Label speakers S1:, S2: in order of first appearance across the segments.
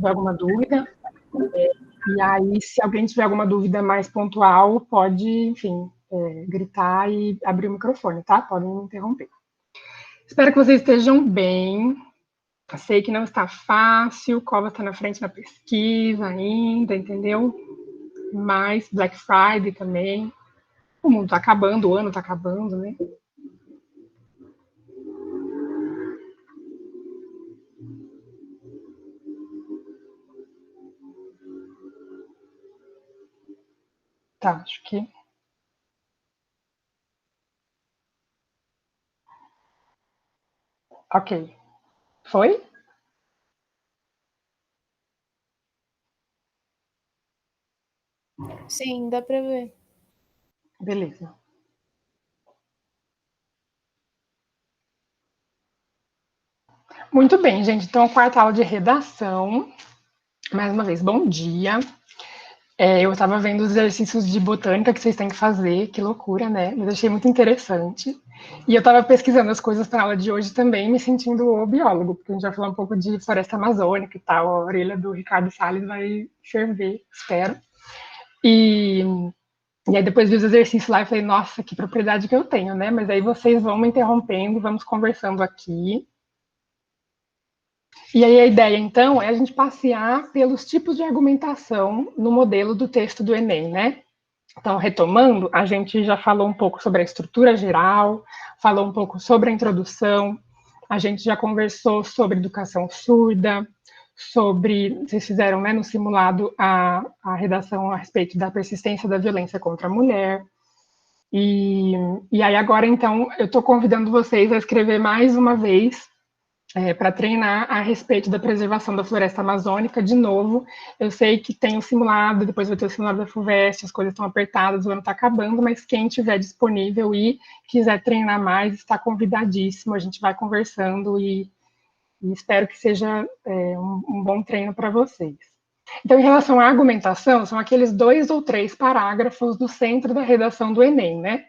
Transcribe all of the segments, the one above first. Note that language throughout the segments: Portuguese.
S1: tiver alguma dúvida. E aí, se alguém tiver alguma dúvida mais pontual, pode, enfim, gritar e abrir o microfone, tá? Podem me interromper. Espero que vocês estejam bem. Eu sei que não está fácil, Cova está na frente na pesquisa ainda, entendeu? Mas Black Friday também. O mundo está acabando, o ano está acabando, né? Tá, acho que... Ok. Foi?
S2: Sim, dá para ver.
S1: Beleza. Muito bem, gente. Então, a quarta aula de redação. Mais uma vez, bom dia. Eu estava vendo os exercícios de botânica que vocês têm que fazer, que loucura, né? Mas achei muito interessante. E eu estava pesquisando as coisas para a aula de hoje também, me sentindo o biólogo, porque a gente vai falar um pouco de floresta amazônica e tal. A orelha do Ricardo Salles vai ferver, espero. E aí depois vi os exercícios lá e falei, nossa, que propriedade que eu tenho, né? Mas aí vocês vão me interrompendo, vamos conversando aqui. E aí a ideia, então, é a gente passear pelos tipos de argumentação no modelo do texto do Enem, né? Então, retomando, a gente já falou um pouco sobre a estrutura geral, falou um pouco sobre a introdução, a gente já conversou sobre educação surda, sobre, vocês fizeram, né, no simulado a redação a respeito da persistência da violência contra a mulher. E aí agora, então, eu estou convidando vocês a escrever mais uma vez para treinar a respeito da preservação da floresta amazônica. De novo, eu sei que tem o simulado, depois vai ter o simulado da FUVEST, as coisas estão apertadas, o ano está acabando, mas quem tiver disponível e quiser treinar mais, está convidadíssimo, a gente vai conversando e espero que seja um bom treino para vocês. Então, em relação à argumentação, são aqueles 2 ou 3 parágrafos do centro da redação do Enem, né?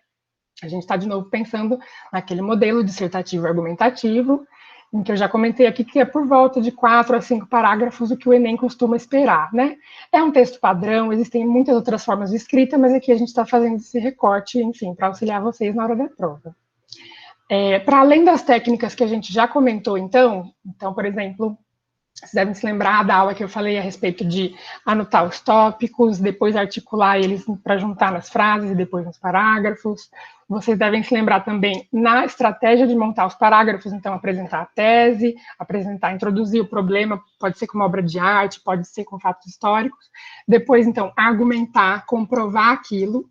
S1: A gente está, de novo, pensando naquele modelo dissertativo argumentativo, em que eu já comentei aqui que é por volta de 4 a 5 parágrafos o que o Enem costuma esperar, né? É um texto padrão, existem muitas outras formas de escrita, mas aqui a gente está fazendo esse recorte, enfim, para auxiliar vocês na hora da prova. Para além das técnicas que a gente já comentou, então, por exemplo, vocês devem se lembrar da aula que eu falei a respeito de anotar os tópicos, depois articular eles para juntar nas frases e depois nos parágrafos. Vocês devem se lembrar também na estratégia de montar os parágrafos, então apresentar a tese, introduzir o problema, pode ser com uma obra de arte, pode ser com fatos históricos. Depois, então, argumentar, comprovar aquilo.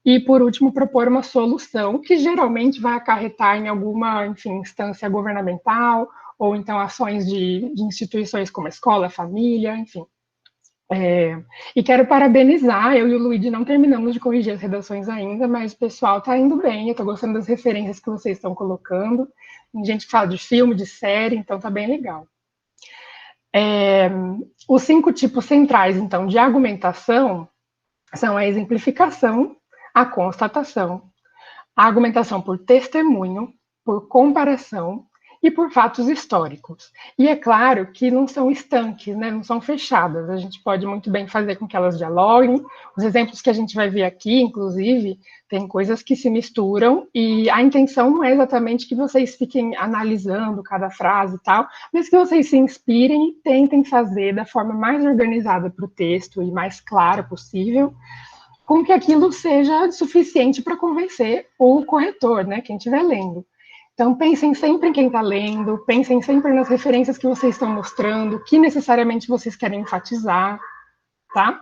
S1: E, por último, propor uma solução que geralmente vai acarretar em alguma, enfim, instância governamental, ou então ações de instituições como a escola, a família, enfim. E quero parabenizar, eu e o Luigi não terminamos de corrigir as redações ainda, mas o pessoal está indo bem, eu estou gostando das referências que vocês estão colocando, tem gente que fala de filme, de série, então está bem legal. Os 5 tipos centrais, então, de argumentação são a exemplificação, a constatação, a argumentação por testemunho, por comparação e por fatos históricos. E é claro que não são estanques, né? Não são fechadas. A gente pode muito bem fazer com que elas dialoguem. Os exemplos que a gente vai ver aqui, inclusive, tem coisas que se misturam e a intenção não é exatamente que vocês fiquem analisando cada frase e tal, mas que vocês se inspirem e tentem fazer da forma mais organizada para o texto e mais clara possível, com que aquilo seja suficiente para convencer o corretor, né, quem estiver lendo. Então, pensem sempre em quem está lendo, pensem sempre nas referências que vocês estão mostrando, que necessariamente vocês querem enfatizar, tá?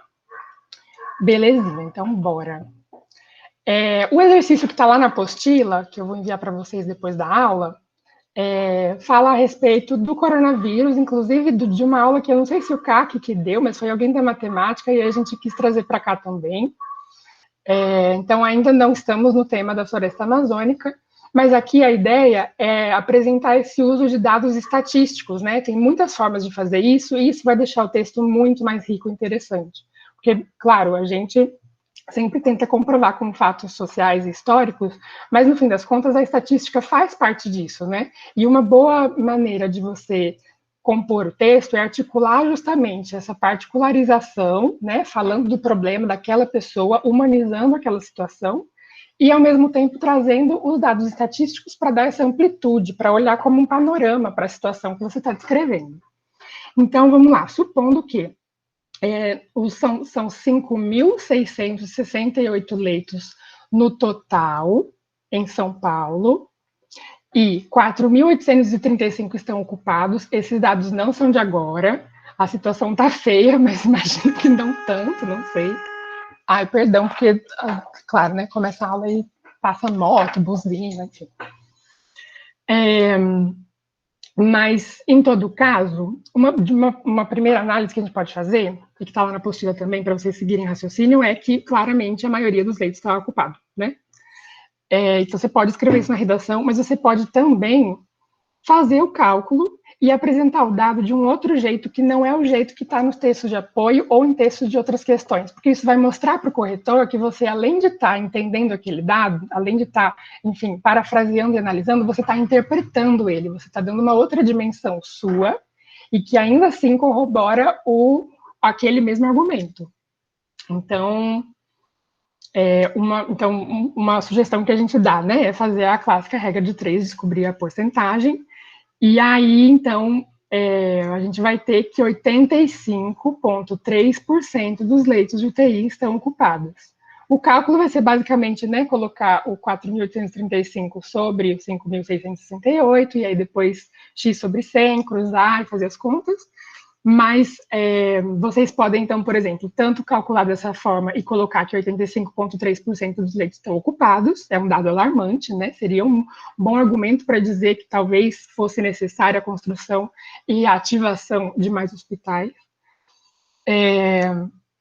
S1: Belezinha, então bora. O exercício que está lá na apostila, que eu vou enviar para vocês depois da aula, fala a respeito do coronavírus, inclusive de uma aula que eu não sei se o CAC que deu, mas foi alguém da matemática e a gente quis trazer para cá também. Então, ainda não estamos no tema da floresta amazônica, mas aqui a ideia é apresentar esse uso de dados estatísticos, né? Tem muitas formas de fazer isso, e isso vai deixar o texto muito mais rico e interessante. Porque, claro, a gente sempre tenta comprovar com fatos sociais e históricos, mas, no fim das contas, a estatística faz parte disso, né? E uma boa maneira de você compor o texto é articular justamente essa particularização, né, falando do problema daquela pessoa, humanizando aquela situação, e ao mesmo tempo trazendo os dados estatísticos para dar essa amplitude, para olhar como um panorama para a situação que você está descrevendo. Então, vamos lá, supondo que são 5.668 leitos no total, em São Paulo, e 4.835 estão ocupados. Esses dados não são de agora. A situação está feia, mas imagino que não tanto, não sei. Ai, perdão, porque, claro, né, começa a aula e passa moto, buzina, enfim. Mas, em todo caso, uma primeira análise que a gente pode fazer, e que está lá na apostila também, para vocês seguirem raciocínio, é que, claramente, a maioria dos leitos está ocupado, né? Então, você pode escrever isso na redação, mas você pode também fazer o cálculo e apresentar o dado de um outro jeito, que não é o jeito que está nos textos de apoio ou em textos de outras questões, porque isso vai mostrar para o corretor que você, além de estar entendendo aquele dado, além de estar, enfim, parafraseando e analisando, você está interpretando ele, você está dando uma outra dimensão sua e que ainda assim corrobora aquele mesmo argumento. Então, uma sugestão que a gente dá, né, é fazer a clássica regra de 3, descobrir a porcentagem, e aí, então, a gente vai ter que 85,3% dos leitos de UTI estão ocupados. O cálculo vai ser basicamente, né, colocar o 4.835 sobre o 5.668, e aí depois x sobre 100, cruzar e fazer as contas. Mas vocês podem, então, por exemplo, tanto calcular dessa forma e colocar que 85,3% dos leitos estão ocupados, é um dado alarmante, né? Seria um bom argumento para dizer que talvez fosse necessária a construção e a ativação de mais hospitais.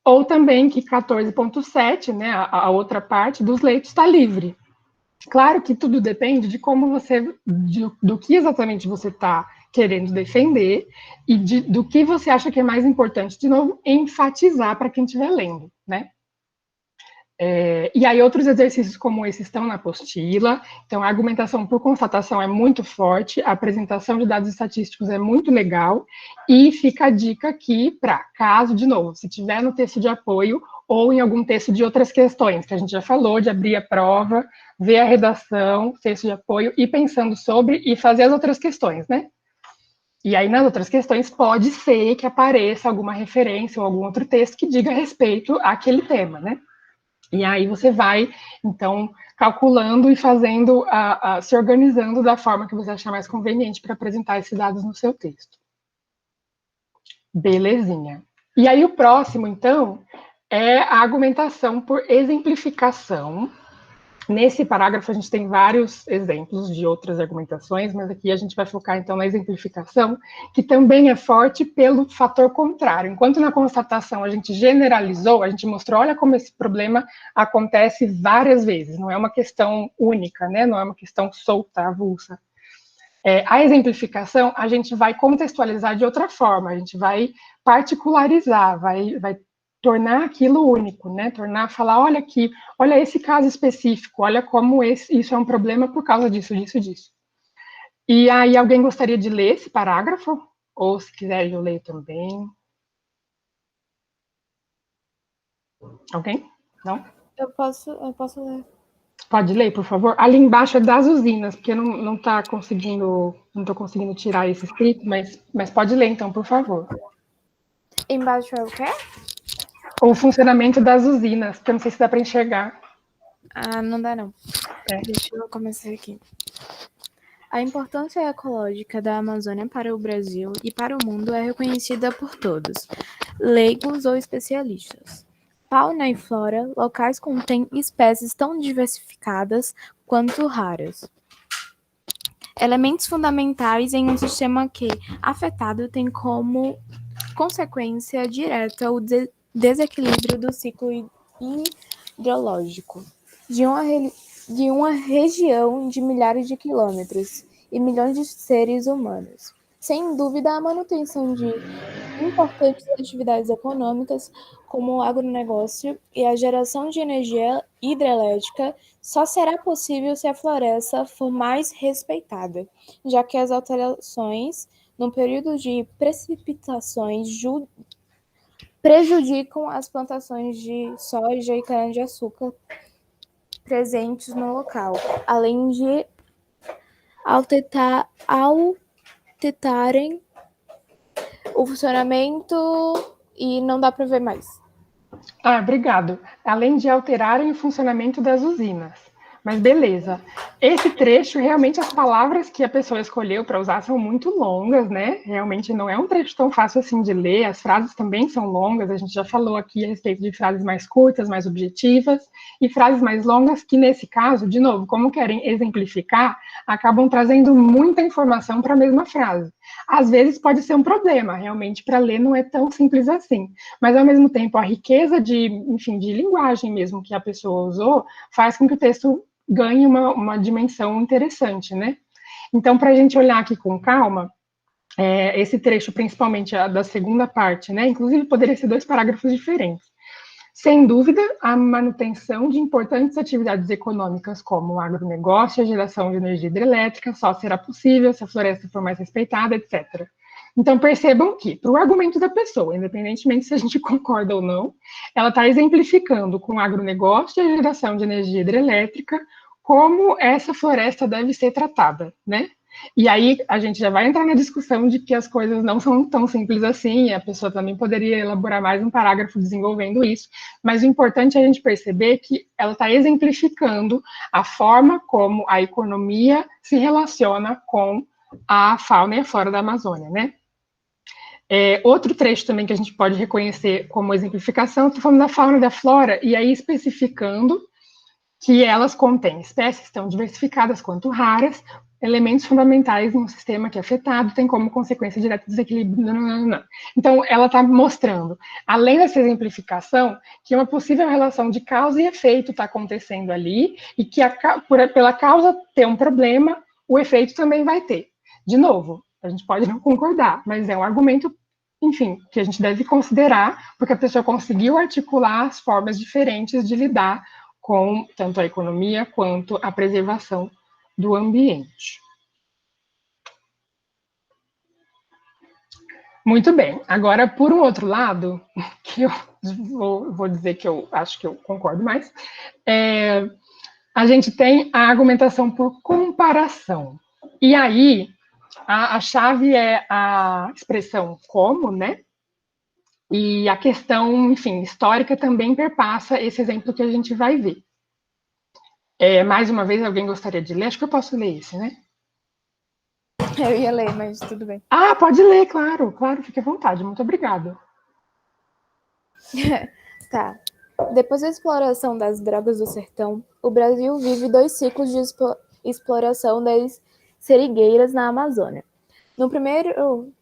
S1: Ou também que 14,7%, né, a outra parte dos leitos está livre. Claro que tudo depende de como você, do que exatamente você está querendo defender e do que você acha que é mais importante, de novo, enfatizar para quem estiver lendo, né? E aí outros exercícios como esse estão na apostila. Então, a argumentação por constatação é muito forte, a apresentação de dados estatísticos é muito legal, e fica a dica aqui para, caso, de novo, se tiver no texto de apoio ou em algum texto de outras questões, que a gente já falou, de abrir a prova, ver a redação, texto de apoio, e pensando sobre e fazer as outras questões, né? E aí, nas outras questões, pode ser que apareça alguma referência ou algum outro texto que diga respeito àquele tema, né? E aí você vai, então, calculando e fazendo, se organizando da forma que você achar mais conveniente para apresentar esses dados no seu texto. Belezinha. E aí o próximo, então, é a argumentação por exemplificação. Nesse parágrafo, a gente tem vários exemplos de outras argumentações, mas aqui a gente vai focar, então, na exemplificação, que também é forte pelo fator contrário. Enquanto na constatação a gente generalizou, a gente mostrou, olha como esse problema acontece várias vezes, não é uma questão única, né? Não é uma questão solta, avulsa. A exemplificação, a gente vai contextualizar de outra forma, a gente vai particularizar, vai tornar aquilo único, né? Falar, olha aqui, olha esse caso específico, olha como isso é um problema por causa disso, disso, disso. E aí, alguém gostaria de ler esse parágrafo? Ou, se quiser, eu leio também. Alguém? Não?
S2: Eu posso ler.
S1: Pode ler, por favor? Ali embaixo é das usinas, porque não estou conseguindo tirar esse escrito, mas pode ler, então, por favor.
S2: Embaixo é o quê?
S1: O funcionamento das usinas, porque eu não sei se dá para enxergar.
S2: Ah, não dá não. Deixa eu começar aqui. A importância ecológica da Amazônia para o Brasil e para o mundo é reconhecida por todos, leigos ou especialistas. Fauna e flora locais contêm espécies tão diversificadas quanto raras. Elementos fundamentais em um sistema que, afetado, tem como consequência direta o desequilíbrio do ciclo hidrológico de uma região de milhares de quilômetros e milhões de seres humanos. Sem dúvida, a manutenção de importantes atividades econômicas, como o agronegócio e a geração de energia hidrelétrica, só será possível se a floresta for mais respeitada, já que as alterações num período de precipitações prejudicam as plantações de soja e cana-de-açúcar presentes no local, além de alterarem o funcionamento e não dá para ver mais.
S1: Obrigado. Além de alterarem o funcionamento das usinas. Mas beleza. Esse trecho, realmente, as palavras que a pessoa escolheu para usar são muito longas, né? Realmente não é um trecho tão fácil assim de ler. As frases também são longas. A gente já falou aqui a respeito de frases mais curtas, mais objetivas, e frases mais longas que, nesse caso, de novo, como querem exemplificar, acabam trazendo muita informação para a mesma frase. Às vezes pode ser um problema, realmente, para ler não é tão simples assim. Mas, ao mesmo tempo, a riqueza de linguagem mesmo que a pessoa usou faz com que o texto ganhe uma dimensão interessante, né? Então, para a gente olhar aqui com calma, esse trecho, principalmente da segunda parte, né? Inclusive, poderia ser 2 parágrafos diferentes. Sem dúvida, a manutenção de importantes atividades econômicas como o agronegócio e a geração de energia hidrelétrica só será possível se a floresta for mais respeitada, etc. Então, percebam que, para o argumento da pessoa, independentemente se a gente concorda ou não, ela está exemplificando com o agronegócio e a geração de energia hidrelétrica como essa floresta deve ser tratada, né? E aí a gente já vai entrar na discussão de que as coisas não são tão simples assim, e a pessoa também poderia elaborar mais um parágrafo desenvolvendo isso, mas o importante é a gente perceber que ela está exemplificando a forma como a economia se relaciona com a fauna e a flora da Amazônia, né? Outro trecho também que a gente pode reconhecer como exemplificação, estou falando da fauna e da flora, e aí especificando que elas contêm espécies tão diversificadas quanto raras, elementos fundamentais no sistema que é afetado, tem como consequência direta desequilíbrio. Não. Então, ela está mostrando, além dessa exemplificação, que uma possível relação de causa e efeito está acontecendo ali, e que pela causa ter um problema, o efeito também vai ter. De novo, a gente pode não concordar, mas é um argumento, enfim, que a gente deve considerar, porque a pessoa conseguiu articular as formas diferentes de lidar com tanto a economia quanto a preservação do ambiente. Muito bem. Agora, por um outro lado, que eu vou dizer que eu acho que eu concordo mais, a gente tem a argumentação por comparação. E aí, a chave é a expressão como, né? E a questão, enfim, histórica também perpassa esse exemplo que a gente vai ver. Mais uma vez, alguém gostaria de ler? Acho que eu posso ler esse, né?
S2: Eu ia ler, mas tudo bem.
S1: Pode ler, claro, fique à vontade, muito obrigada.
S2: Tá. Depois da exploração das drogas do sertão, o Brasil vive 2 ciclos de exploração das seringueiras na Amazônia. No primeiro,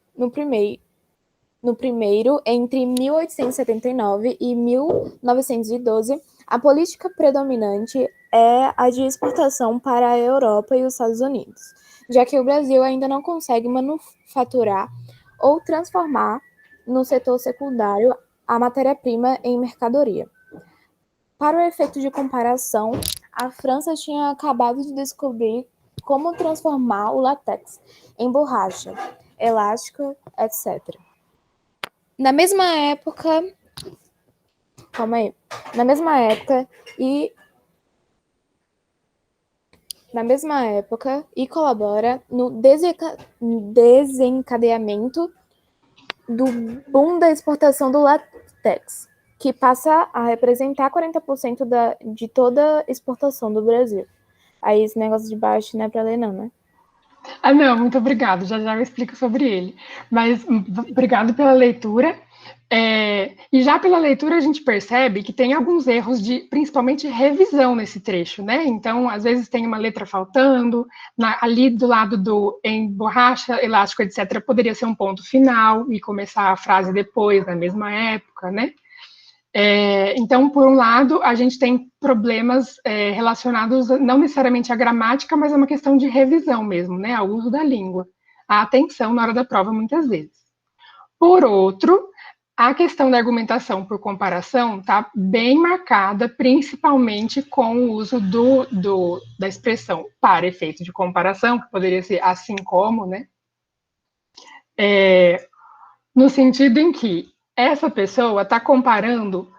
S2: entre 1879 e 1912, a política predominante é a de exportação para a Europa e os Estados Unidos, já que o Brasil ainda não consegue manufaturar ou transformar no setor secundário a matéria-prima em mercadoria. Para o efeito de comparação, a França tinha acabado de descobrir como transformar o látex em borracha, elástica, etc. Na mesma época, e colabora no desencadeamento do boom da exportação do látex, que passa a representar 40% de toda a exportação do Brasil. Aí esse negócio de baixo não é para ler não, né?
S1: Não, muito obrigado, já eu explico sobre ele. Mas obrigado pela leitura. E já pela leitura a gente percebe que tem alguns erros de, principalmente, revisão nesse trecho, né? Então, às vezes tem uma letra faltando, ali do lado do em borracha, elástico, etc., poderia ser um ponto final e começar a frase depois, na mesma época, né? Então, por um lado, a gente tem problemas relacionados não necessariamente à gramática, mas a uma questão de revisão mesmo, né? Ao uso da língua, a atenção na hora da prova, muitas vezes. Por outro, a questão da argumentação por comparação está bem marcada, principalmente com o uso da expressão para efeito de comparação, que poderia ser assim como, né? no sentido em que essa pessoa está comparando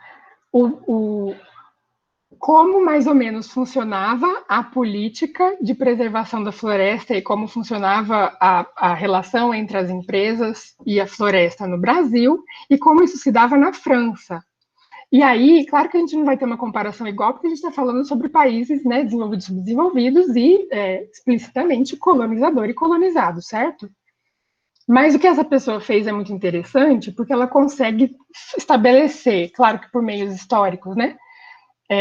S1: como mais ou menos funcionava a política de preservação da floresta e como funcionava a relação entre as empresas e a floresta no Brasil e como isso se dava na França. E aí, claro que a gente não vai ter uma comparação igual, porque a gente está falando sobre países, né, desenvolvidos e subdesenvolvidos e explicitamente colonizador e colonizado, certo? Mas o que essa pessoa fez é muito interessante, porque ela consegue estabelecer, claro que por meios históricos, né?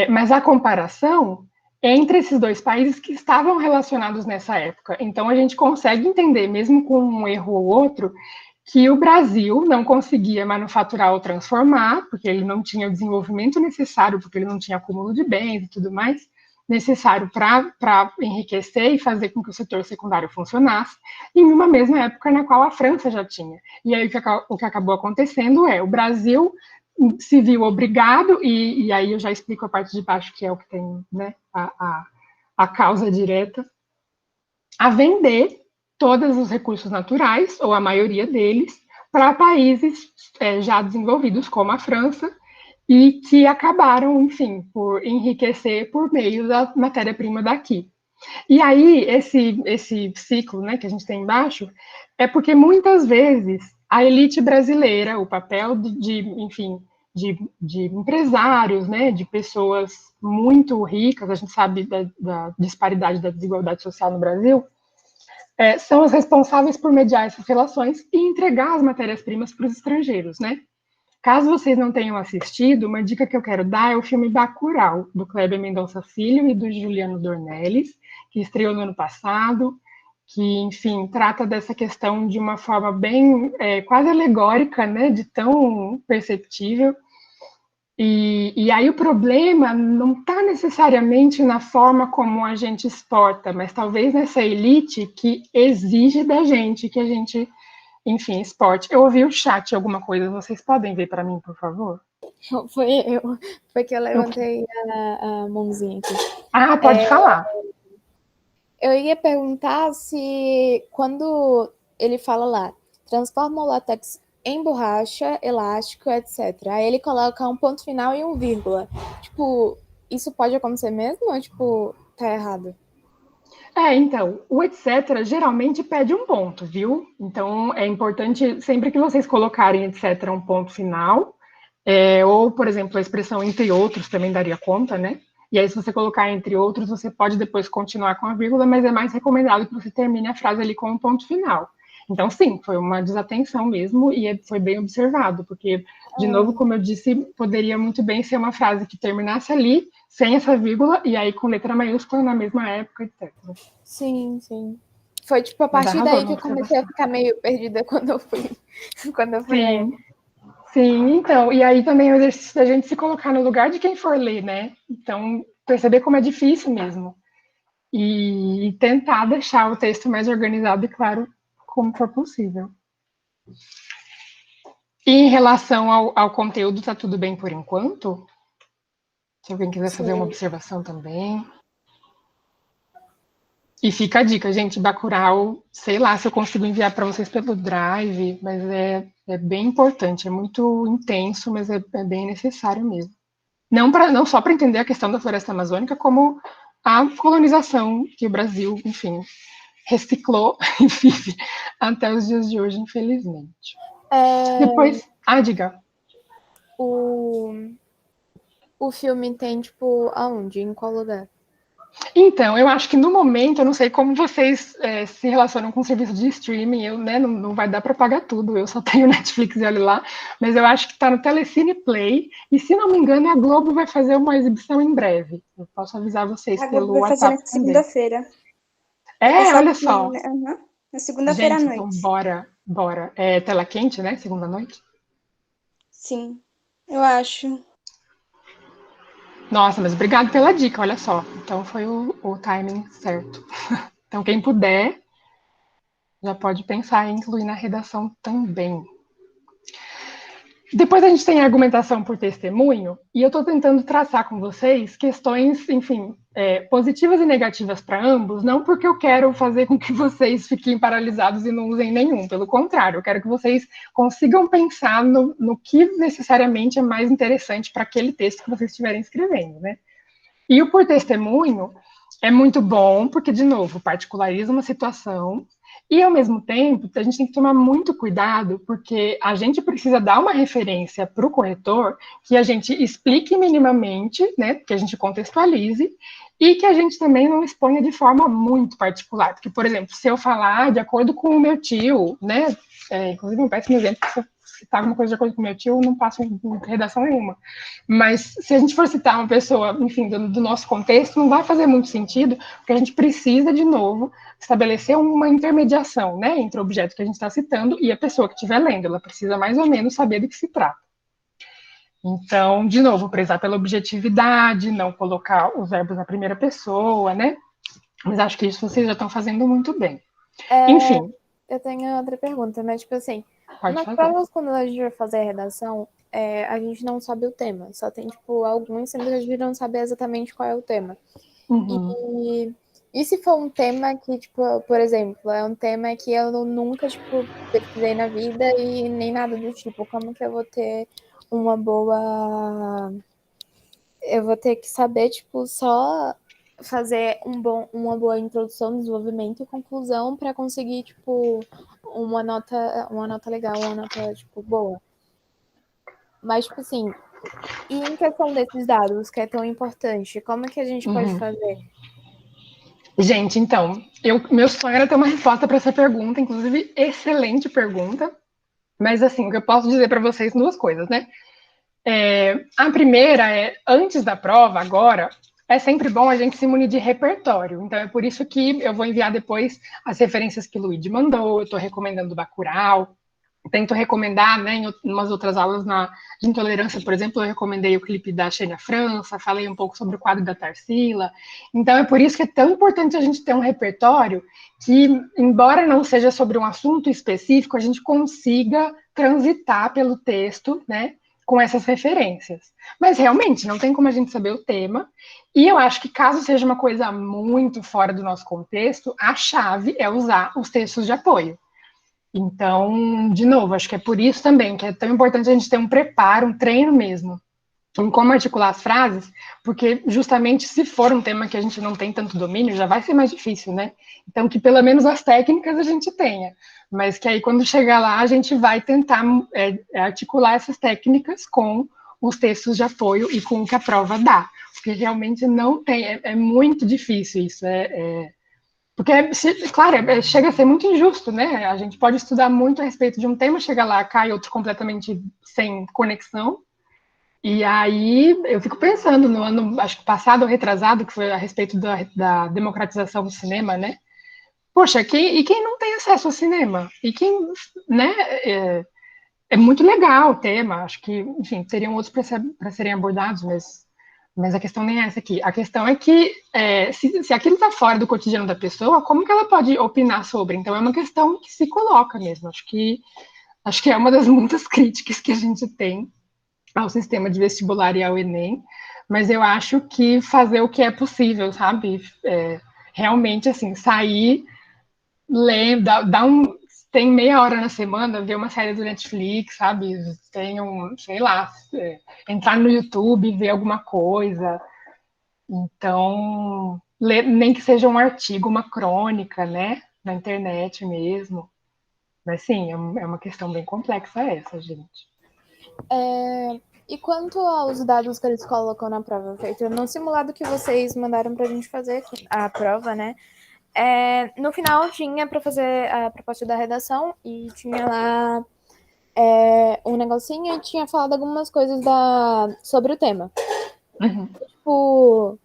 S1: Mas a comparação é entre esses dois países que estavam relacionados nessa época. Então a gente consegue entender, mesmo com um erro ou outro, que o Brasil não conseguia manufaturar ou transformar, porque ele não tinha o desenvolvimento necessário, porque ele não tinha acúmulo de bens e tudo mais, necessário para enriquecer e fazer com que o setor secundário funcionasse, em uma mesma época na qual a França já tinha. E aí o que acabou acontecendo é o Brasil se viu obrigado, e aí eu já explico a parte de baixo, que é o que tem, né, a causa direta, a vender todos os recursos naturais, ou a maioria deles, para países já desenvolvidos, como a França, e que acabaram, enfim, por enriquecer por meio da matéria-prima daqui. E aí, esse ciclo, né, que a gente tem embaixo, é porque muitas vezes a elite brasileira, o papel enfim, de empresários, né, de pessoas muito ricas, a gente sabe da disparidade da desigualdade social no Brasil, são os responsáveis por mediar essas relações e entregar as matérias-primas para os estrangeiros, né? Caso vocês não tenham assistido, uma dica que eu quero dar é o filme Bacurau, do Kleber Mendonça Filho e do Juliano Dornelles, que estreou no ano passado, que, enfim, trata dessa questão de uma forma bem, quase alegórica, né, de tão perceptível. E aí o problema não está necessariamente na forma como a gente exporta, mas talvez nessa elite que exige da gente que a gente, enfim, exporte. Eu ouvi o chat alguma coisa, vocês podem ver para mim, por favor?
S2: Foi que eu levantei a mãozinha aqui.
S1: Ah, pode falar.
S2: Eu ia perguntar se quando ele fala lá, transforma o látex em borracha, elástico, etc. Aí ele coloca um ponto final e um vírgula. Tipo, isso pode acontecer mesmo ou, tipo, tá errado?
S1: Então, o etc. geralmente pede um ponto, viu? Então, é importante, sempre que vocês colocarem etc. um ponto final, ou, por exemplo, a expressão entre outros também daria conta, né? E aí, se você colocar entre outros, você pode depois continuar com a vírgula, mas é mais recomendado que você termine a frase ali com um ponto final. Então, sim, foi uma desatenção mesmo e foi bem observado, porque, de novo, como eu disse, poderia muito bem ser uma frase que terminasse ali, sem essa vírgula, e aí com letra maiúscula na mesma época, etc.
S2: Sim, sim. Foi, tipo, a partir daí que eu comecei a ficar meio perdida quando eu fui.
S1: Sim. Sim, então, e aí também é o exercício da gente se colocar no lugar de quem for ler, né? Então, perceber como é difícil mesmo. E tentar deixar o texto mais organizado e claro como for possível. E em relação ao conteúdo, tá tudo bem por enquanto? Se alguém quiser fazer uma observação também. E fica a dica, gente, Bacurau, sei lá se eu consigo enviar para vocês pelo Drive, mas é bem importante, é muito intenso, mas é bem necessário mesmo. Não só para entender a questão da floresta amazônica, como a colonização que o Brasil, enfim, reciclou e vive até os dias de hoje, infelizmente. Depois, diga.
S2: O filme tem, tipo, aonde? Em qual lugar?
S1: Então, eu acho que no momento, eu não sei como vocês se relacionam com o serviço de streaming, eu, né, não vai dar para pagar tudo, eu só tenho Netflix e olho lá, mas eu acho que está no Telecine Play, e se não me engano, a Globo vai fazer uma exibição em breve. Eu posso avisar vocês pelo WhatsApp.
S3: A Globo vai fazer na segunda-feira.
S1: Olha só.
S3: Na segunda-feira à noite.
S1: Então bora. É tela quente, né? Segunda-noite?
S3: Sim, eu acho.
S1: Nossa, mas obrigado pela dica, olha só. Então foi o timing certo. Então quem puder, já pode pensar em incluir na redação também. Depois a gente tem a argumentação por testemunho, e eu estou tentando traçar com vocês questões, enfim, positivas e negativas para ambos, não porque eu quero fazer com que vocês fiquem paralisados e não usem nenhum, pelo contrário, eu quero que vocês consigam pensar no que necessariamente é mais interessante para aquele texto que vocês estiverem escrevendo, né? E o por testemunho é muito bom, porque, de novo, particulariza uma situação, e, ao mesmo tempo, a gente tem que tomar muito cuidado, porque a gente precisa dar uma referência para o corretor que a gente explique minimamente, né, que a gente contextualize, e que a gente também não exponha de forma muito particular. Porque, por exemplo, se eu falar de acordo com o meu tio, né, inclusive um péssimo exemplo, se eu citar alguma coisa de acordo com o meu tio, eu não passo em redação nenhuma. Mas se a gente for citar uma pessoa, enfim, do nosso contexto, não vai fazer muito sentido, porque a gente precisa, de novo, estabelecer uma intermediação, né, entre o objeto que a gente está citando e a pessoa que estiver lendo. Ela precisa mais ou menos saber do que se trata. Então, de novo, prezar pela objetividade, não colocar os verbos na primeira pessoa, né? Mas acho que isso vocês já estão fazendo muito bem. Enfim.
S2: Eu tenho outra pergunta, mas, tipo assim,
S1: nas
S2: provas, quando a gente vai fazer a redação, a gente não sabe o tema. Só tem, tipo, alguns, sendo que a gente não sabe exatamente qual é o tema.
S1: Uhum.
S2: E se for um tema que, tipo, por exemplo, é um tema que eu nunca, tipo, pesquisei na vida e nem nada do tipo, como que eu vou ter uma boa... Eu vou ter que saber, tipo, só fazer uma boa introdução, desenvolvimento e conclusão para conseguir, tipo, uma nota legal, uma nota, tipo, boa. Mas, tipo assim, e em questão desses dados, que é tão importante, como que a gente pode fazer?
S1: Gente, então, meu sonho era ter uma resposta para essa pergunta, inclusive, excelente pergunta. Mas, assim, o que eu posso dizer para vocês, duas coisas, né? A primeira é, antes da prova, agora, é sempre bom a gente se munir de repertório. Então, é por isso que eu vou enviar depois as referências que o Luigi mandou, eu estou recomendando o Bacurau, tento recomendar, né, em umas outras aulas de intolerância, por exemplo, eu recomendei o clipe da Xênia França, falei um pouco sobre o quadro da Tarsila. Então, é por isso que é tão importante a gente ter um repertório que, embora não seja sobre um assunto específico, a gente consiga transitar pelo texto, né, com essas referências. Mas, realmente, não tem como a gente saber o tema. E eu acho que, caso seja uma coisa muito fora do nosso contexto, a chave é usar os textos de apoio. Então, de novo, acho que é por isso também que é tão importante a gente ter um preparo, um treino mesmo, em como articular as frases, porque justamente se for um tema que a gente não tem tanto domínio, já vai ser mais difícil, né? Então, que pelo menos as técnicas a gente tenha, mas que aí quando chegar lá a gente vai tentar articular essas técnicas com os textos de apoio e com o que a prova dá, porque realmente não tem, é muito difícil isso, porque, claro, chega a ser muito injusto, né? A gente pode estudar muito a respeito de um tema, chega lá, cai outro completamente sem conexão. E aí eu fico pensando no ano, acho que passado ou retrasado, que foi a respeito da democratização do cinema, né? Poxa, e quem não tem acesso ao cinema? E quem, né? É muito legal o tema, acho que, enfim, teriam outros para serem abordados, mas a questão nem é essa aqui. A questão é que se aquilo está fora do cotidiano da pessoa, como que ela pode opinar sobre? Então é uma questão que se coloca mesmo. Acho que é uma das muitas críticas que a gente tem ao sistema de vestibular e ao Enem, mas eu acho que fazer o que é possível, sabe? Realmente, assim, sair, ler, tem meia hora na semana, ver uma série do Netflix, sabe? Tem sei lá, entrar no YouTube, ver alguma coisa. Então, ler, nem que seja um artigo, uma crônica, né? Na internet mesmo. Mas sim, é uma questão bem complexa essa, gente.
S2: E quanto aos dados que eles colocam na prova feita, no simulado que vocês mandaram para a gente fazer a prova, né? No final tinha para fazer a proposta da redação e tinha lá um negocinho e tinha falado algumas coisas sobre o tema. Tipo,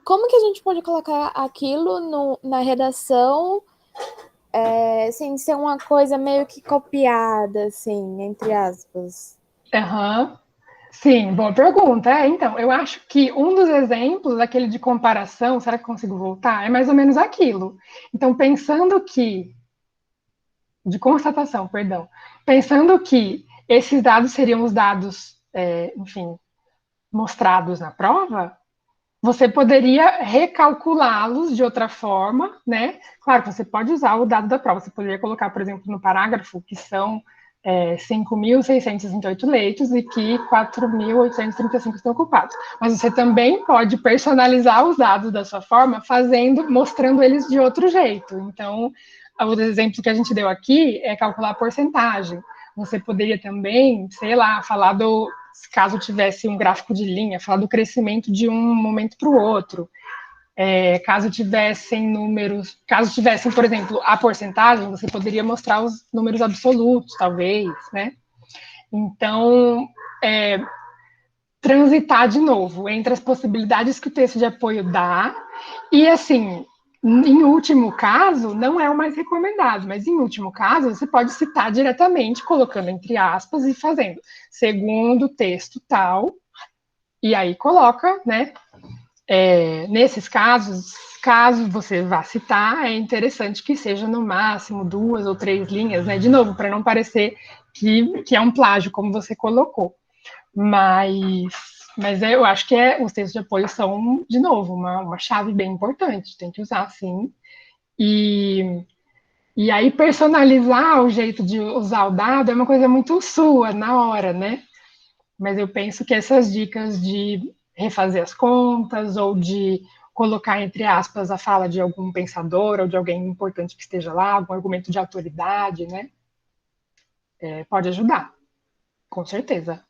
S2: como que a gente pode colocar aquilo na redação sem ser uma coisa meio que copiada, assim, entre aspas?
S1: Sim, boa pergunta. Então, eu acho que um dos exemplos, aquele de comparação, será que eu consigo voltar? É mais ou menos aquilo. Então, de constatação, perdão. Pensando que esses dados seriam os dados, enfim, mostrados na prova, você poderia recalculá-los de outra forma, né? Claro que você pode usar o dado da prova, você poderia colocar, por exemplo, no parágrafo que são 5.628 leitos e que 4.835 estão ocupados. Mas você também pode personalizar os dados da sua forma, mostrando eles de outro jeito. Então, os exemplos que a gente deu aqui é calcular a porcentagem. Você poderia também, sei lá, falar caso tivesse um gráfico de linha, falar do crescimento de um momento para o outro. Caso tivessem, por exemplo, a porcentagem, você poderia mostrar os números absolutos, talvez, né? Então, transitar de novo entre as possibilidades que o texto de apoio dá e, assim, em último caso, não é o mais recomendado, mas em último caso, você pode citar diretamente, colocando entre aspas e fazendo segundo texto tal, e aí coloca, né? Nesses casos, caso você vá citar, é interessante que seja no máximo 2 ou 3 linhas, né? De novo, para não parecer que é um plágio, como você colocou. Mas eu acho que os textos de apoio são, de novo, uma chave bem importante, tem que usar sim. E aí personalizar o jeito de usar o dado é uma coisa muito sua, na hora, né? Mas eu penso que essas dicas de refazer as contas ou de colocar entre aspas a fala de algum pensador ou de alguém importante que esteja lá, algum argumento de autoridade, né? Pode ajudar, com certeza.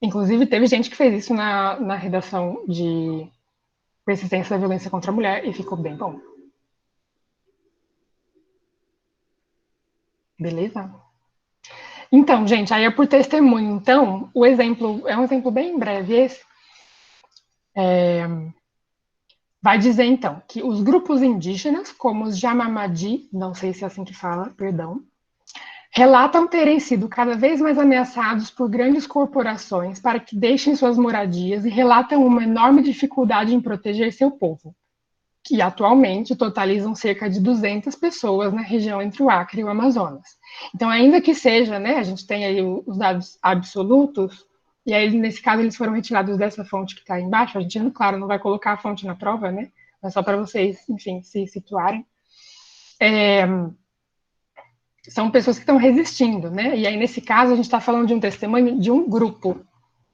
S1: Inclusive, teve gente que fez isso na redação de persistência da violência contra a mulher e ficou bem bom. Beleza? Então, gente, aí é por testemunho. Então, o exemplo é um exemplo bem breve esse. Vai dizer, então, que os grupos indígenas, como os Jamamadi, não sei se é assim que fala, perdão, relatam terem sido cada vez mais ameaçados por grandes corporações para que deixem suas moradias e relatam uma enorme dificuldade em proteger seu povo, que atualmente totalizam cerca de 200 pessoas na região entre o Acre e o Amazonas. Então, ainda que seja, né, a gente tem aí os dados absolutos, e aí, nesse caso, eles foram retirados dessa fonte que está aí embaixo, a gente, claro, não vai colocar a fonte na prova, né, mas só para vocês, enfim, se situarem. São pessoas que estão resistindo, né, e aí, nesse caso, a gente está falando de um testemunho de um grupo,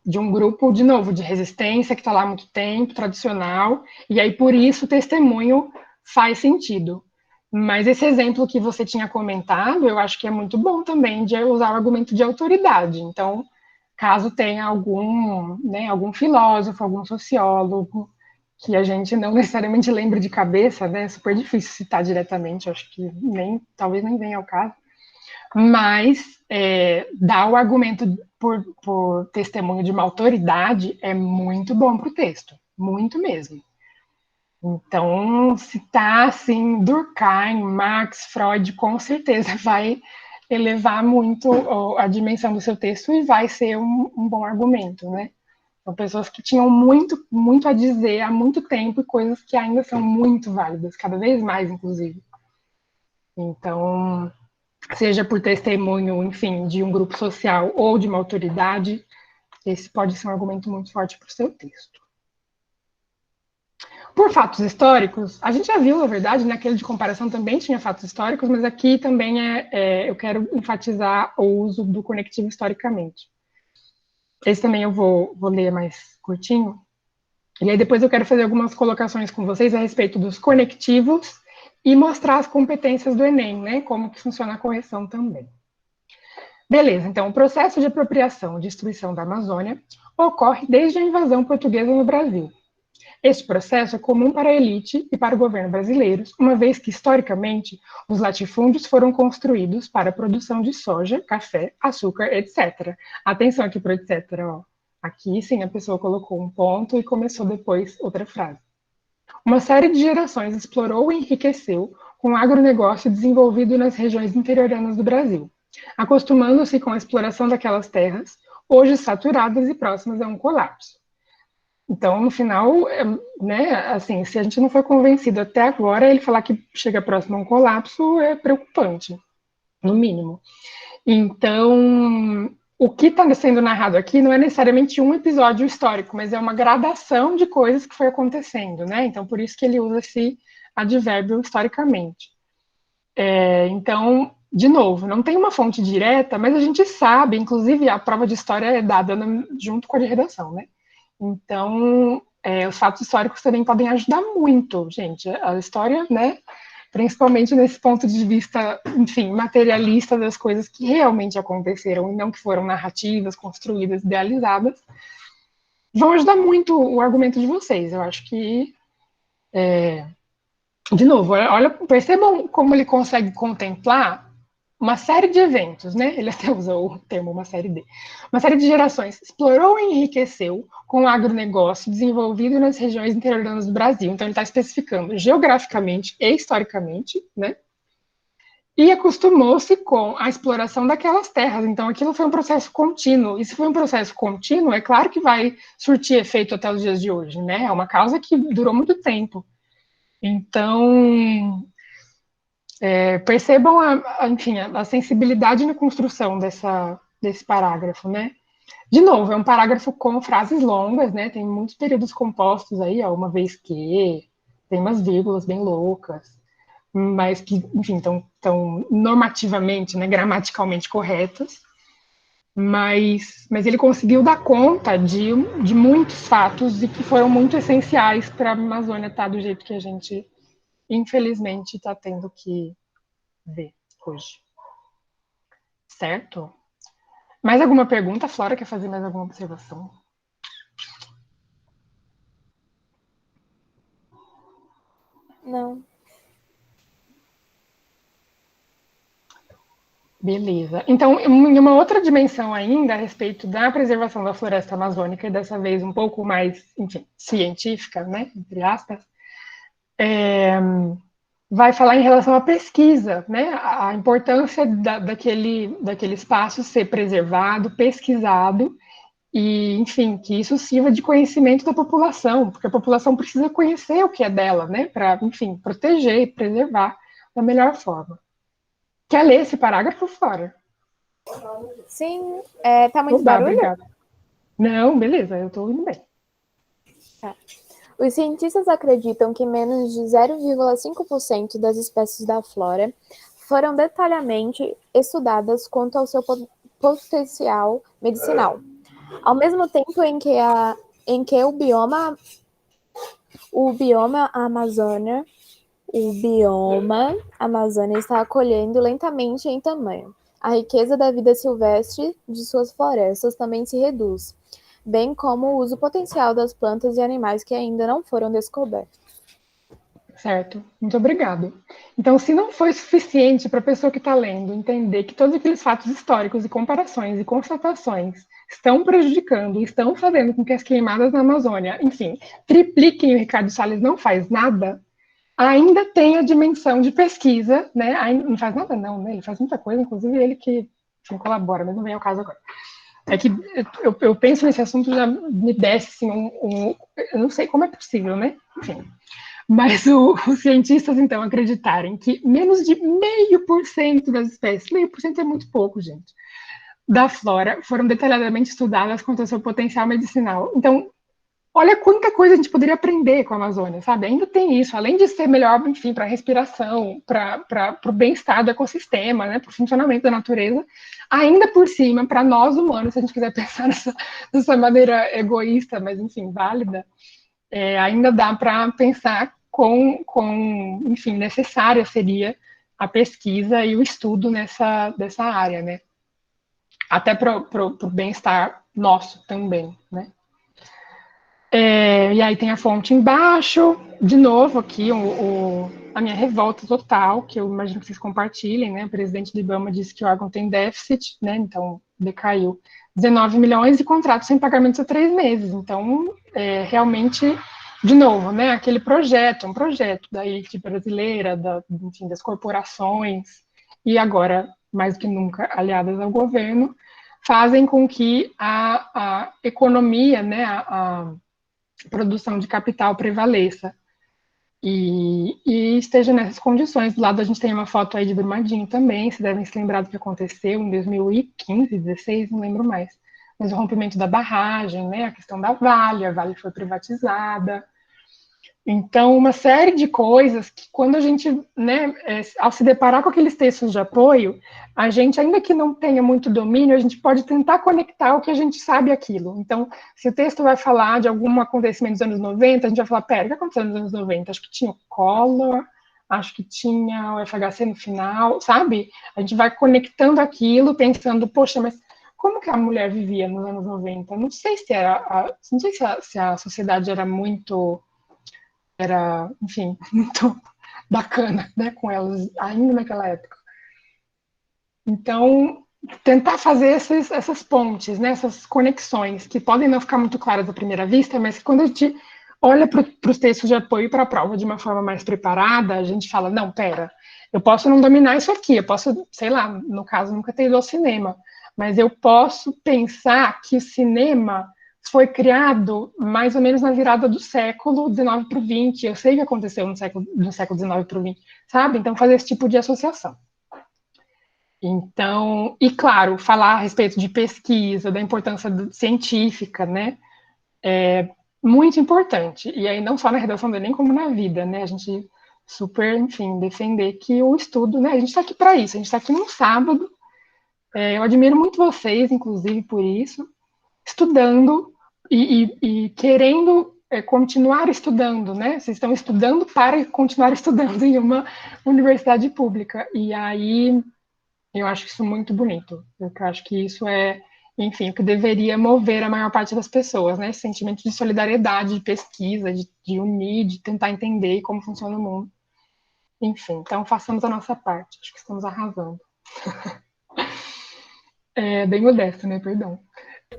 S1: de novo, de resistência, que está lá há muito tempo, tradicional, e aí por isso o testemunho faz sentido. Mas esse exemplo que você tinha comentado, eu acho que é muito bom também de usar o argumento de autoridade. Então, caso tenha algum filósofo, algum sociólogo, que a gente não necessariamente lembre de cabeça, né? É super difícil citar diretamente, acho que talvez nem venha ao caso, mas dar o argumento por testemunho de uma autoridade é muito bom para o texto, muito mesmo. Então, citar assim, Durkheim, Marx, Freud, com certeza vai elevar muito a dimensão do seu texto e vai ser um bom argumento, né? São pessoas que tinham muito, muito a dizer há muito tempo e coisas que ainda são muito válidas, cada vez mais, inclusive. Então, seja por testemunho, enfim, de um grupo social ou de uma autoridade, esse pode ser um argumento muito forte para o seu texto. Por fatos históricos, a gente já viu, na verdade, naquele de comparação também tinha fatos históricos, mas aqui também eu quero enfatizar o uso do conectivo historicamente. Esse também eu vou ler mais curtinho. E aí depois eu quero fazer algumas colocações com vocês a respeito dos conectivos e mostrar as competências do Enem, né? Como que funciona a correção também. Beleza, então o processo de apropriação e destruição da Amazônia ocorre desde a invasão portuguesa no Brasil. Este processo é comum para a elite e para o governo brasileiros, uma vez que, historicamente, os latifúndios foram construídos para a produção de soja, café, açúcar, etc. Atenção aqui para o etc. Ó. Aqui, sim, a pessoa colocou um ponto e começou depois outra frase. Uma série de gerações explorou e enriqueceu com o agronegócio desenvolvido nas regiões interioranas do Brasil, acostumando-se com a exploração daquelas terras, hoje saturadas e próximas a um colapso. Então, no final, né, assim, se a gente não for convencido até agora, ele falar que chega próximo a um colapso é preocupante, no mínimo. Então, o que está sendo narrado aqui não é necessariamente um episódio histórico, mas é uma gradação de coisas que foi acontecendo, né? Então, por isso que ele usa esse advérbio historicamente. Então, de novo, não tem uma fonte direta, mas a gente sabe, inclusive a prova de história é dada junto com a de redação, né? Então, os fatos históricos também podem ajudar muito, gente. A história, né? Principalmente nesse ponto de vista, enfim, materialista das coisas que realmente aconteceram e não que foram narrativas, construídas, idealizadas, vão ajudar muito o argumento de vocês. Eu acho que, de novo, olha, percebam como ele consegue contemplar uma série de eventos, né? Ele até usou o termo uma série de gerações. Explorou e enriqueceu com o agronegócio desenvolvido nas regiões interioranas do Brasil. Então, ele está especificando geograficamente e historicamente, né? E acostumou-se com a exploração daquelas terras. Então, aquilo foi um processo contínuo. E se foi um processo contínuo, é claro que vai surtir efeito até os dias de hoje, né? É uma causa que durou muito tempo. Então, percebam enfim, a sensibilidade na construção desse parágrafo, né? De novo, é um parágrafo com frases longas, né? Tem muitos períodos compostos aí, ó, uma vez que, tem umas vírgulas bem loucas, mas que, enfim, estão normativamente, né, gramaticalmente corretas, mas ele conseguiu dar conta de muitos fatos e que foram muito essenciais para a Amazônia estar do jeito que a gente, infelizmente, está tendo que ver hoje. Certo? Mais alguma pergunta? Flora quer fazer mais alguma observação?
S2: Não.
S1: Beleza. Então, em uma outra dimensão ainda, a respeito da preservação da floresta amazônica, e dessa vez um pouco mais, enfim, científica, né, entre aspas, vai falar em relação à pesquisa, né, a importância daquele espaço ser preservado, pesquisado, e, enfim, que isso sirva de conhecimento da população, porque a população precisa conhecer o que é dela, né, para, enfim, proteger e preservar da melhor forma. Quer ler esse parágrafo, Flora?
S2: Sim, tá muito
S1: Oba,
S2: barulho?
S1: obrigada. Não, beleza, eu estou indo bem.
S2: Tá. Os cientistas acreditam que menos de 0,5% das espécies da flora foram detalhadamente estudadas quanto ao seu potencial medicinal. Ao mesmo tempo em que o bioma Amazônia está acolhendo lentamente em tamanho. A riqueza da vida silvestre de suas florestas também se reduz, bem como o uso potencial das plantas e animais que ainda não foram descobertos.
S1: Certo, muito obrigado. Então, se não foi suficiente para a pessoa que está lendo entender que todos aqueles fatos históricos e comparações e constatações estão prejudicando, estão fazendo com que as queimadas na Amazônia, enfim, tripliquem, o Ricardo Salles não faz nada, ainda tem a dimensão de pesquisa, né? Ainda, não faz nada não, né? Ele faz muita coisa, inclusive ele que enfim, colabora, mas não vem ao caso agora. É que eu penso nesse assunto, já me desce assim, eu não sei como é possível, né? Enfim. Mas os cientistas, então, acreditarem que menos de 0,5% das espécies, 0,5% é muito pouco, gente, da flora foram detalhadamente estudadas quanto ao seu potencial medicinal. Então, olha quanta coisa a gente poderia aprender com a Amazônia, sabe? Ainda tem isso, além de ser melhor, enfim, para a respiração, para o bem-estar do ecossistema, né, para o funcionamento da natureza, ainda por cima, para nós humanos, se a gente quiser pensar nessa maneira egoísta, mas, enfim, válida, ainda dá para pensar enfim, necessária seria a pesquisa e o estudo dessa área, né? Até para o bem-estar nosso também, né? E aí tem a fonte embaixo, de novo aqui, a minha revolta total, que eu imagino que vocês compartilhem, né? O presidente do IBAMA disse que o órgão tem déficit, né? Então, decaiu 19 milhões e contratos sem pagamentos há 3 meses. Então, realmente, de novo, né? Aquele projeto, um projeto da elite brasileira, enfim, das corporações, e agora, mais do que nunca, aliadas ao governo, fazem com que a economia, né? A produção de capital prevaleça. e esteja nessas condições. Do lado a gente tem uma foto aí de Brumadinho também, vocês devem se lembrar do que aconteceu em 2015, 16, não lembro mais. Mas o rompimento da barragem, né, a questão da Vale, a Vale foi privatizada. Então, uma série de coisas que quando a gente, né, ao se deparar com aqueles textos de apoio, a gente, ainda que não tenha muito domínio, a gente pode tentar conectar o que a gente sabe àquilo. Então, se o texto vai falar de algum acontecimento dos anos 90, a gente vai falar, pera, o que aconteceu nos anos 90? Acho que tinha o Collor, acho que tinha o FHC no final, sabe? A gente vai conectando aquilo, pensando, poxa, mas como que a mulher vivia nos anos 90? Não sei se era, não sei se a sociedade era, enfim, muito bacana, né, com elas ainda naquela época. Então, tentar fazer essas pontes, né, essas conexões, que podem não ficar muito claras à primeira vista, mas que quando a gente olha para os textos de apoio para a prova de uma forma mais preparada, a gente fala, não, pera, eu posso não dominar isso aqui, eu posso, sei lá, no caso, nunca ter ido ao cinema, mas eu posso pensar que o cinema foi criado mais ou menos na virada do século XIX para o XX. Eu sei o que aconteceu no século XIX para o XX, sabe? Então, fazer esse tipo de associação. Então, e claro, falar a respeito de pesquisa, da importância científica, né? É muito importante. E aí, não só na redação do Enem, como na vida, né? A gente super, enfim, defender que o estudo, né? A gente está aqui para isso, a gente está aqui num sábado. Eu admiro muito vocês, inclusive, por isso, estudando e querendo continuar estudando, né? Vocês estão estudando para continuar estudando em uma universidade pública. E aí eu acho isso muito bonito. Eu acho que isso é, enfim, o que deveria mover a maior parte das pessoas, né? Esse sentimento de solidariedade, de pesquisa, de unir, de tentar entender como funciona o mundo. Enfim, então façamos a nossa parte. Acho que estamos arrasando. É bem modesto, né? Perdão.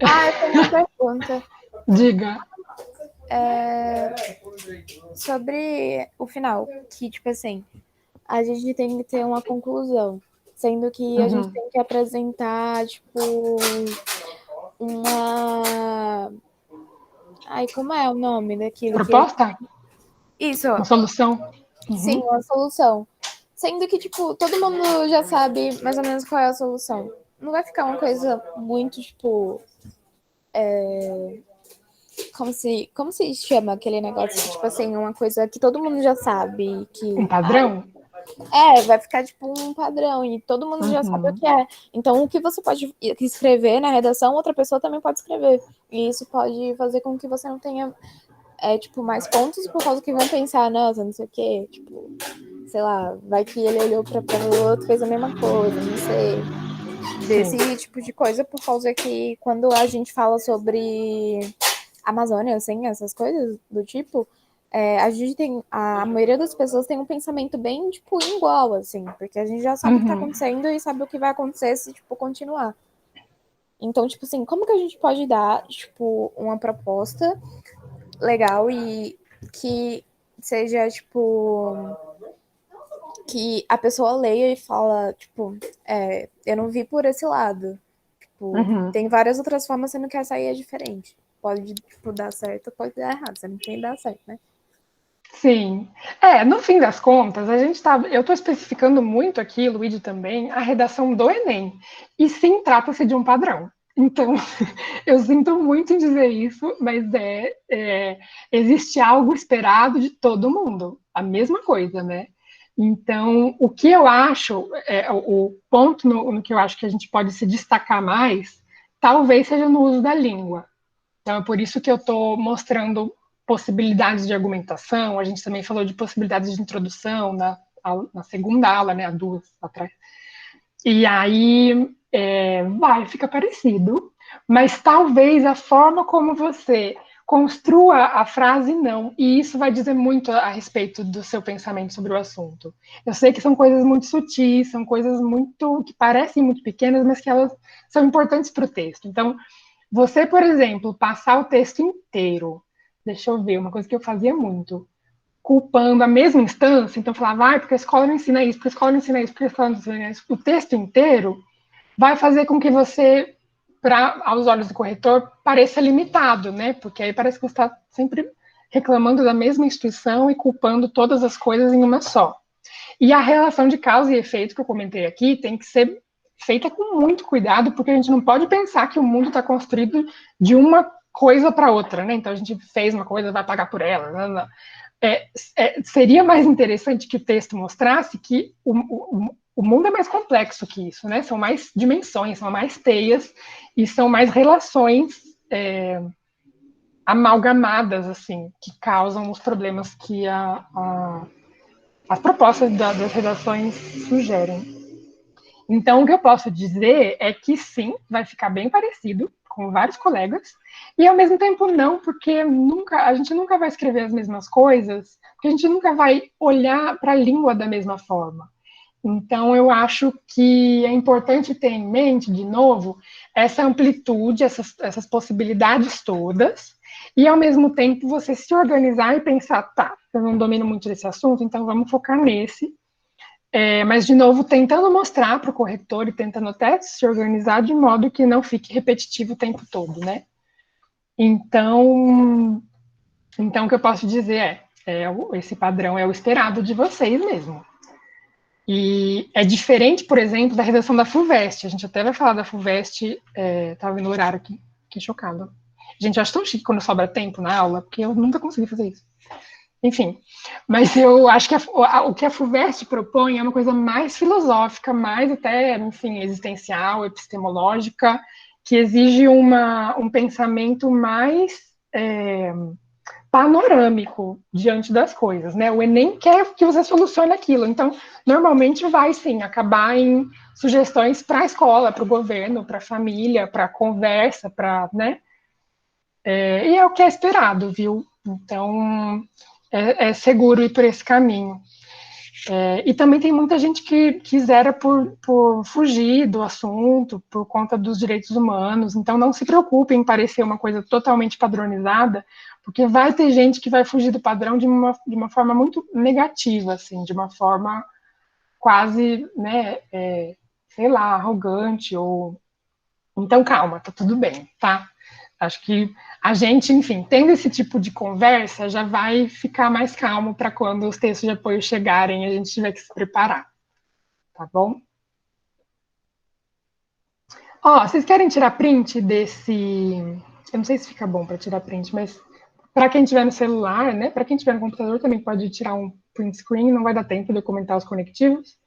S2: Ah, eu tenho uma pergunta.
S1: Diga.
S2: Sobre o final, que, tipo assim, a gente tem que ter uma conclusão, sendo que a gente tem que apresentar, tipo, uma... Ai, como é o nome daquilo?
S1: Proposta?
S2: Isso,
S1: Uma solução?
S2: sim, uma solução. Sendo que, tipo, todo mundo já sabe mais ou menos qual é a solução. Não vai ficar uma coisa muito, tipo... Como se chama aquele negócio? Tipo assim, uma coisa que todo mundo já sabe.
S1: Um padrão?
S2: Vai ficar tipo um padrão e todo mundo já sabe o que é. Então, o que você pode escrever na redação, outra pessoa também pode escrever. E isso pode fazer com que você não tenha, tipo, mais pontos por causa que vão pensar, nossa, não sei o quê. Tipo, sei lá, vai que ele olhou para o outro, fez a mesma coisa, não sei. Desse tipo de coisa, por causa que quando a gente fala sobre Amazônia, assim, essas coisas do tipo, a gente tem, a maioria das pessoas tem um pensamento bem, tipo, igual, assim, porque a gente já sabe o que tá acontecendo e sabe o que vai acontecer se, tipo, continuar. Então, tipo assim, como que a gente pode dar, tipo, uma proposta legal e que seja, tipo, que a pessoa leia e fala, tipo, eu não vi por esse lado. Tipo, tem várias outras formas, sendo que essa aí é diferente. Pode, tipo, dar certo, pode dar errado. Você não tem que dar certo, né?
S1: Sim. No fim das contas, eu estou especificando muito aqui, Luíde também, a redação do Enem. E sim, trata-se de um padrão. Então, eu sinto muito em dizer isso, mas existe algo esperado de todo mundo. A mesma coisa, né? Então, o que eu acho, o ponto no que eu acho que a gente pode se destacar mais, talvez seja no uso da língua. Então, é por isso que eu estou mostrando possibilidades de argumentação. A gente também falou de possibilidades de introdução na segunda aula, né, há duas atrás. E aí fica parecido, mas talvez a forma como você construa a frase não, e isso vai dizer muito a respeito do seu pensamento sobre o assunto. Eu sei que são coisas muito sutis, são coisas muito que parecem muito pequenas, mas que elas são importantes para o texto. Então, você, por exemplo, passar o texto inteiro, deixa eu ver, uma coisa que eu fazia muito, culpando a mesma instância, então falava, porque a escola não ensina isso, porque a escola não ensina isso, porque a escola não ensina isso. O texto inteiro vai fazer com que você, aos olhos do corretor, pareça limitado, né? Porque aí parece que você está sempre reclamando da mesma instituição e culpando todas as coisas em uma só. E a relação de causa e efeito que eu comentei aqui tem que ser feita com muito cuidado, porque a gente não pode pensar que o mundo está construído de uma coisa para outra, né? Então a gente fez uma coisa, vai pagar por ela. Não, não. Seria mais interessante que o texto mostrasse que o mundo é mais complexo que isso, né? São mais dimensões, são mais teias e são mais relações amalgamadas, assim, que causam os problemas que as propostas das redações sugerem. Então, o que eu posso dizer é que sim, vai ficar bem parecido com vários colegas, e ao mesmo tempo não, porque a gente nunca vai escrever as mesmas coisas, porque a gente nunca vai olhar para a língua da mesma forma. Então, eu acho que é importante ter em mente, de novo, essa amplitude, essas possibilidades todas, e ao mesmo tempo você se organizar e pensar, tá, eu não domino muito desse assunto, então vamos focar nesse. Mas, de novo, tentando mostrar para o corretor e tentando até se organizar de modo que não fique repetitivo o tempo todo, né? Então o que eu posso dizer esse padrão é o esperado de vocês mesmo. E é diferente, por exemplo, da redação da FUVEST. A gente até vai falar da FUVEST, estava vendo o horário aqui, que chocado. Gente, eu acho tão chique quando sobra tempo na aula, porque eu nunca consegui fazer isso. Enfim, mas eu acho que o que a FUVEST propõe é uma coisa mais filosófica, mais até, enfim, existencial, epistemológica, que exige um pensamento mais panorâmico diante das coisas, né? O Enem quer que você solucione aquilo, então, normalmente vai, sim, acabar em sugestões para a escola, para o governo, para a família, para a conversa, para, né? E é o que é esperado, viu? Então, é seguro ir por esse caminho. E também tem muita gente que zera por fugir do assunto, por conta dos direitos humanos. Então, não se preocupe em parecer uma coisa totalmente padronizada, porque vai ter gente que vai fugir do padrão de uma forma muito negativa, assim, de uma forma quase, né, sei lá, arrogante. Então, calma, tá tudo bem, tá? Acho que a gente, enfim, tendo esse tipo de conversa, já vai ficar mais calmo para quando os textos de apoio chegarem, a gente tiver que se preparar, tá bom? Ó, vocês querem tirar print desse... Eu não sei se fica bom para tirar print, mas para quem tiver no celular, né? Para quem tiver no computador também pode tirar um print screen, não vai dar tempo de eu comentar os conectivos,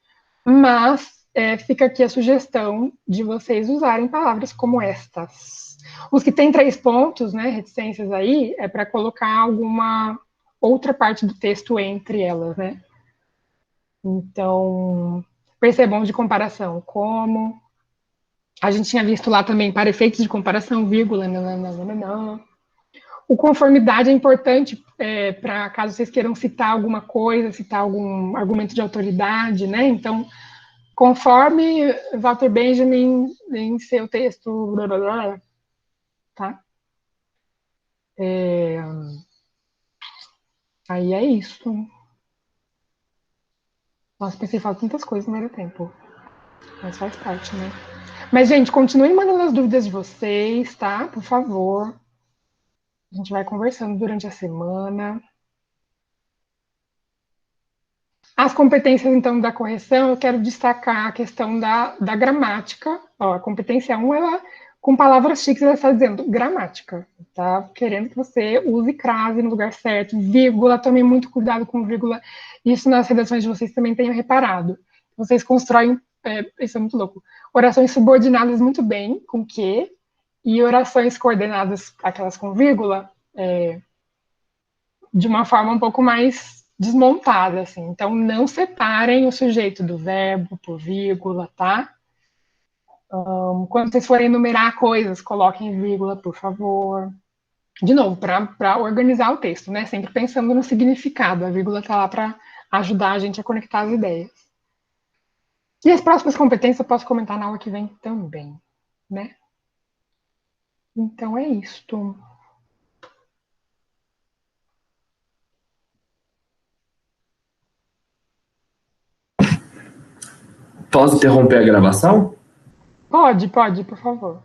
S1: mas fica aqui a sugestão de vocês usarem palavras como estas. Os que têm 3 pontos, né, reticências aí, é para colocar alguma outra parte do texto entre elas, né? Então, percebam de comparação, como a gente tinha visto lá também para efeitos de comparação, vírgula, nananana. O conformidade é importante para caso vocês queiram citar alguma coisa, citar algum argumento de autoridade, né? Então, conforme Walter Benjamin em seu texto, blá, blá, blá, tá? Aí é isso. Nossa, pensei em falar tantas coisas, não era tempo. Mas faz parte, né? Mas, gente, continuem mandando as dúvidas de vocês, tá? Por favor. A gente vai conversando durante a semana. As competências, então, da correção, eu quero destacar a questão da gramática. Ó, a competência 1, ela, com palavras chiques, ela está dizendo gramática. Tá querendo que você use crase no lugar certo, vírgula, tome muito cuidado com vírgula. Isso nas redações de vocês também tenham reparado. Vocês constroem, isso é muito louco, orações subordinadas muito bem, com que, e orações coordenadas, aquelas com vírgula, de uma forma um pouco mais desmontada, assim. Então, não separem o sujeito do verbo por vírgula, tá? Quando vocês forem numerar coisas, coloquem vírgula, por favor. De novo, para organizar o texto, né? Sempre pensando no significado. A vírgula está lá para ajudar a gente a conectar as ideias. E as próximas competências eu posso comentar na aula que vem também, né? Então é isto.
S4: Posso interromper a gravação?
S1: Pode, por favor.